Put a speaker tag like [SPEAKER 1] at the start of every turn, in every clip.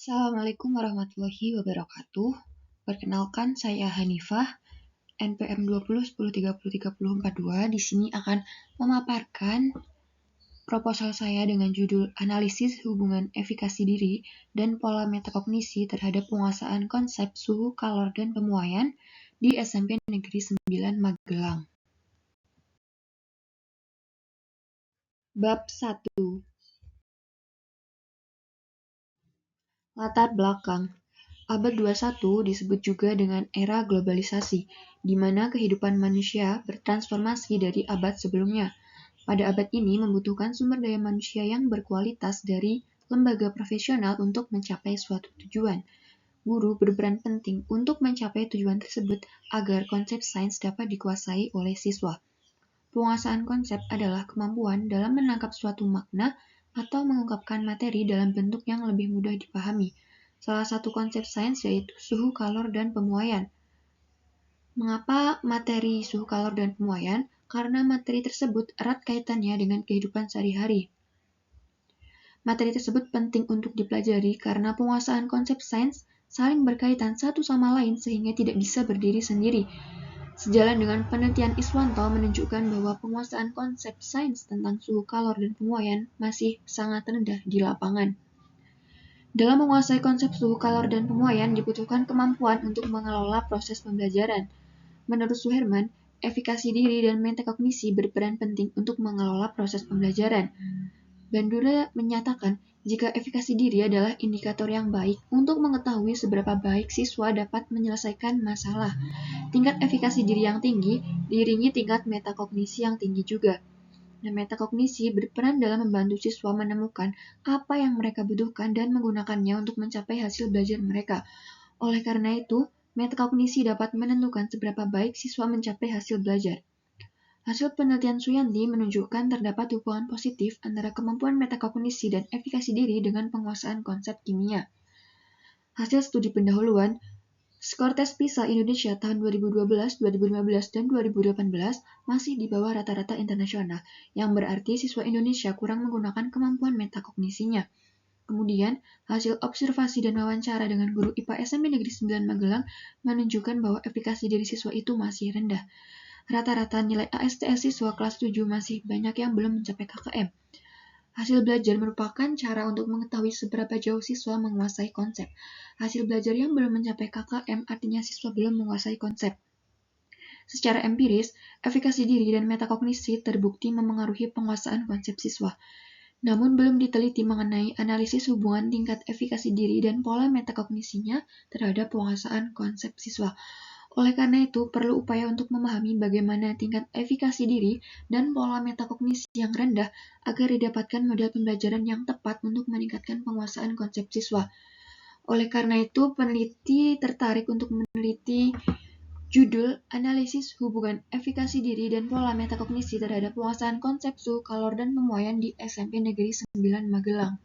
[SPEAKER 1] Assalamualaikum warahmatullahi wabarakatuh. Perkenalkan, saya Hanifah, NPM 2010303042. Di sini akan memaparkan proposal saya dengan judul Analisis Hubungan Efikasi Diri dan Pola Metakognisi terhadap Penguasaan Konsep Suhu, Kalor, dan Pemuaian di SMP Negeri 9 Magelang. Bab 1. Latar belakang. Abad 21 disebut juga dengan era globalisasi, di mana kehidupan manusia bertransformasi dari abad sebelumnya. Pada abad ini membutuhkan sumber daya manusia yang berkualitas dari lembaga profesional untuk mencapai suatu tujuan. Guru berperan penting untuk mencapai tujuan tersebut agar konsep sains dapat dikuasai oleh siswa. Penguasaan konsep adalah kemampuan dalam menangkap suatu makna atau mengungkapkan materi dalam bentuk yang lebih mudah dipahami. Salah satu konsep sains yaitu suhu, kalor, dan pemuaian. Mengapa materi suhu, kalor, dan pemuaian? Karena materi tersebut erat kaitannya dengan kehidupan sehari-hari. Materi tersebut penting untuk dipelajari karena penguasaan konsep sains saling berkaitan satu sama lain sehingga tidak bisa berdiri sendiri. Sejalan dengan penelitian Iswanto menunjukkan bahwa penguasaan konsep sains tentang suhu, kalor, dan pemuaian masih sangat rendah di lapangan. Dalam menguasai konsep suhu, kalor, dan pemuaian dibutuhkan kemampuan untuk mengelola proses pembelajaran. Menurut Suherman, efikasi diri dan metakognisi berperan penting untuk mengelola proses pembelajaran. Bandura menyatakan jika efikasi diri adalah indikator yang baik untuk mengetahui seberapa baik siswa dapat menyelesaikan masalah. Tingkat efikasi diri yang tinggi diiringi tingkat metakognisi yang tinggi juga. Dan metakognisi berperan dalam membantu siswa menemukan apa yang mereka butuhkan dan menggunakannya untuk mencapai hasil belajar mereka. Oleh karena itu, metakognisi dapat menentukan seberapa baik siswa mencapai hasil belajar. Hasil penelitian Suyanti menunjukkan terdapat hubungan positif antara kemampuan metakognisi dan efikasi diri dengan penguasaan konsep kimia. Hasil studi pendahuluan, skor tes PISA Indonesia tahun 2012, 2015, dan 2018 masih di bawah rata-rata internasional, yang berarti siswa Indonesia kurang menggunakan kemampuan metakognisinya. Kemudian, hasil observasi dan wawancara dengan guru IPA SMP Negeri 9 Magelang menunjukkan bahwa efikasi diri siswa itu masih rendah. Rata-rata nilai ASTS siswa kelas 7 masih banyak yang belum mencapai KKM. Hasil belajar merupakan cara untuk mengetahui seberapa jauh siswa menguasai konsep. Hasil belajar yang belum mencapai KKM artinya siswa belum menguasai konsep. Secara empiris, efikasi diri dan metakognisi terbukti memengaruhi penguasaan konsep siswa. Namun belum diteliti mengenai analisis hubungan tingkat efikasi diri dan pola metakognisinya terhadap penguasaan konsep siswa. Oleh karena itu, perlu upaya untuk memahami bagaimana tingkat efikasi diri dan pola metakognisi yang rendah agar didapatkan model pembelajaran yang tepat untuk meningkatkan penguasaan konsep siswa. Oleh karena itu, peneliti tertarik untuk meneliti judul Analisis Hubungan Efikasi Diri dan Pola Metakognisi terhadap Penguasaan Konsep Suhu, Kalor, dan Pemuaian di SMP Negeri 9 Magelang.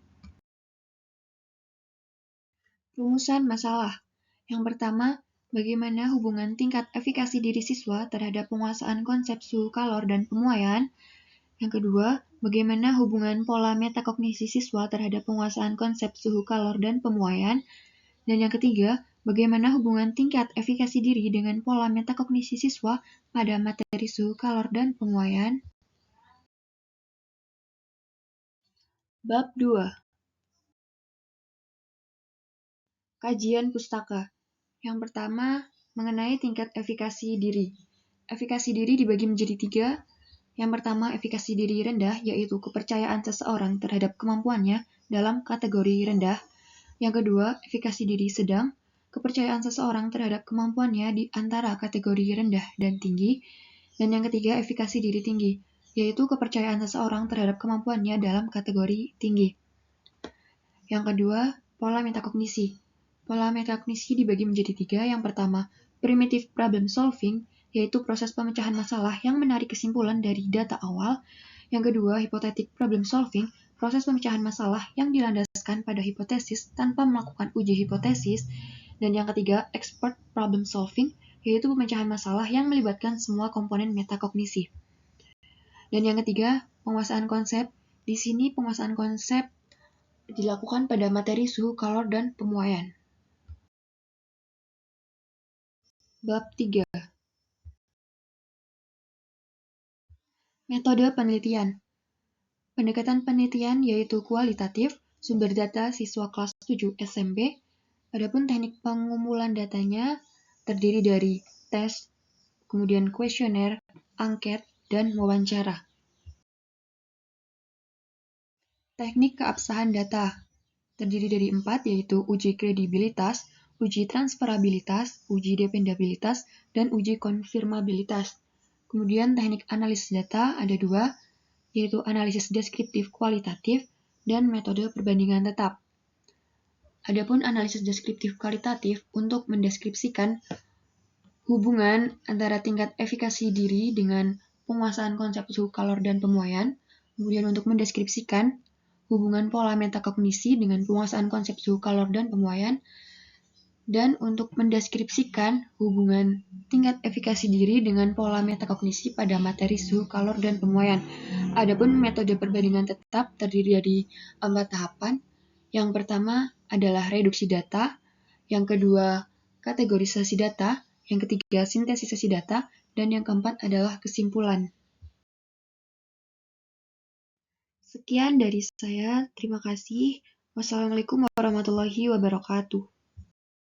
[SPEAKER 1] Rumusan masalah. Yang pertama, bagaimana hubungan tingkat efikasi diri siswa terhadap penguasaan konsep suhu, kalor, dan pemuaian. Yang kedua, bagaimana hubungan pola metakognisi siswa terhadap penguasaan konsep suhu, kalor, dan pemuaian. Dan yang ketiga, bagaimana hubungan tingkat efikasi diri dengan pola metakognisi siswa pada materi suhu, kalor, dan pemuaian. Bab 2. Kajian pustaka. Yang pertama, mengenai tingkat efikasi diri. Efikasi diri dibagi menjadi 3. Yang pertama, efikasi diri rendah, yaitu kepercayaan seseorang terhadap kemampuannya dalam kategori rendah. Yang kedua, efikasi diri sedang, kepercayaan seseorang terhadap kemampuannya di antara kategori rendah dan tinggi. Dan yang ketiga, efikasi diri tinggi, yaitu kepercayaan seseorang terhadap kemampuannya dalam kategori tinggi. Yang kedua, pola metakognisi. Pola metakognisi dibagi menjadi 3. Yang pertama, primitive problem solving, yaitu proses pemecahan masalah yang menarik kesimpulan dari data awal. Yang kedua, hypothetic problem solving, proses pemecahan masalah yang dilandaskan pada hipotesis tanpa melakukan uji hipotesis. Dan yang ketiga, expert problem solving, yaitu pemecahan masalah yang melibatkan semua komponen metakognisi. Dan yang ketiga, penguasaan konsep. Di sini penguasaan konsep dilakukan pada materi suhu, kalor, dan pemuaian. Bab 3. Metode penelitian. Pendekatan penelitian yaitu kualitatif, sumber data siswa kelas 7 SMP. Adapun teknik pengumpulan datanya terdiri dari tes, kemudian kuesioner, angket, dan wawancara. Teknik keabsahan data terdiri dari 4, yaitu uji kredibilitas, uji transferabilitas, uji dependabilitas, dan uji konfirmabilitas. Kemudian teknik analisis data ada 2, yaitu analisis deskriptif kualitatif dan metode perbandingan tetap. Adapun analisis deskriptif kualitatif untuk mendeskripsikan hubungan antara tingkat efikasi diri dengan penguasaan konsep suhu, kalor, dan pemuaian. Kemudian untuk mendeskripsikan hubungan pola metakognisi dengan penguasaan konsep suhu, kalor, dan pemuaian. Dan untuk mendeskripsikan hubungan tingkat efikasi diri dengan pola metakognisi pada materi suhu, kalor, dan pemuaian. Adapun metode perbandingan tetap terdiri dari 4 tahapan. Yang pertama adalah reduksi data, yang kedua kategorisasi data, yang ketiga sintesisasi data, dan yang keempat adalah kesimpulan. Sekian dari saya, terima kasih. Wassalamualaikum warahmatullahi wabarakatuh.